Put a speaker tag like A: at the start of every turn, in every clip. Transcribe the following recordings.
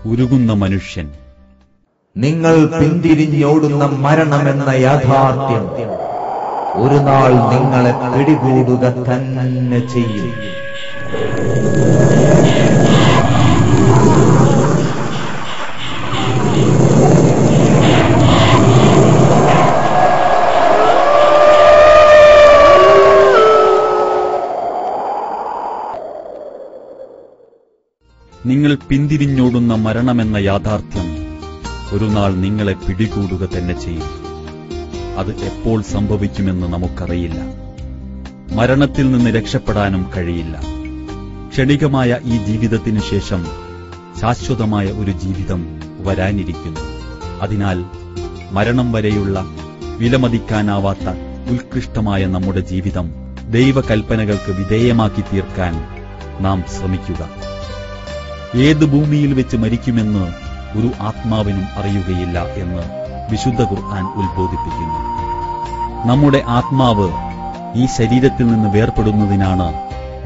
A: ഉരുകുന്ന മനുഷ്യൻ.
B: നിങ്ങൾ പിന്തിരിഞ്ഞോടുന്ന മരണമെന്ന യാഥാർത്ഥ്യം ഒരു നാൾ നിങ്ങളെ പിടികൂടുക തന്നെ ചെയ്യും.
A: നിങ്ങൾ പിന്തിരിഞ്ഞോടുന്ന മരണമെന്ന യാഥാർത്ഥ്യം ഒരു നാൾ നിങ്ങളെ പിടികൂടുക തന്നെ ചെയ്യും. അത് എപ്പോൾ സംഭവിക്കുമെന്ന് നമുക്കറിയില്ല. മരണത്തിൽ നിന്ന് രക്ഷപ്പെടാനും കഴിയില്ല. ക്ഷണികമായ ഈ ജീവിതത്തിനു ശേഷം ശാശ്വതമായ ഒരു ജീവിതം വരാനിരിക്കുന്നു. അതിനാൽ മരണം വരെയുള്ള വിലമതിക്കാനാവാത്ത ഉത്കൃഷ്ടമായ നമ്മുടെ ജീവിതം ദൈവകൽപ്പനകൾക്ക് വിധേയമാക്കി തീർക്കാൻ നാം ശ്രമിക്കുക. ഏത് ഭൂമിയിൽ വെച്ച് മരിക്കുമെന്ന് ഒരു ആത്മാവിനും അറിയുകയില്ല എന്ന് വിശുദ്ധ ഖുർആൻ ഉത്ബോധിപ്പിക്കുന്നു. നമ്മുടെ ആത്മാവ് ഈ ശരീരത്തിൽ നിന്ന് വേർപെടുന്നതിനാണ്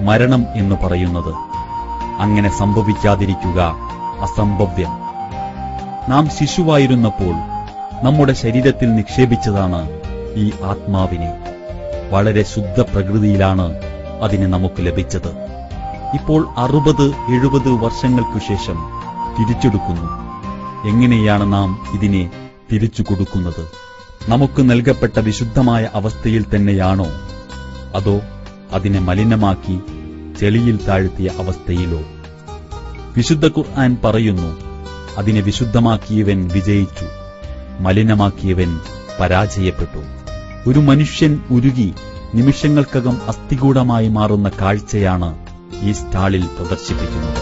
A: മരണം എന്ന് പറയുന്നത്. അങ്ങനെ സംഭവിക്കാതിരിക്കുക അസംഭവ്യം. നാം ശിശുവായിരുന്നപ്പോൾ നമ്മുടെ ശരീരത്തിൽ നിക്ഷേപിച്ചതാണ് ഈ ആത്മാവിനെ. വളരെ ശുദ്ധ പ്രകൃതിയിലാണ് അതിനെ നമുക്ക് ലഭിച്ചത്. ഇപ്പോൾ 60-70 വർഷങ്ങൾക്കു ശേഷം തിരിച്ചെടുക്കുന്നു. എങ്ങനെയാണ് നാം ഇതിനെ തിരിച്ചു കൊടുക്കുന്നത്? നമുക്ക് നൽകപ്പെട്ട വിശുദ്ധമായ അവസ്ഥയിൽ തന്നെയാണോ, അതോ അതിനെ മലിനമാക്കി ചെളിയിൽ താഴ്ത്തിയ അവസ്ഥയിലോ? വിശുദ്ധ ഖുർആൻ പറയുന്നു, അതിനെ വിശുദ്ധമാക്കിയവൻ വിജയിച്ചു, മലിനമാക്കിയവൻ പരാജയപ്പെട്ടു. ഒരു മനുഷ്യൻ ഉരുകി നിമിഷങ്ങൾക്കകം അസ്ഥികൂടമായി മാറുന്ന കാഴ്ചയാണ് ഈ സ്റ്റാളിൽ പ്രദർശിപ്പിക്കുന്നത്.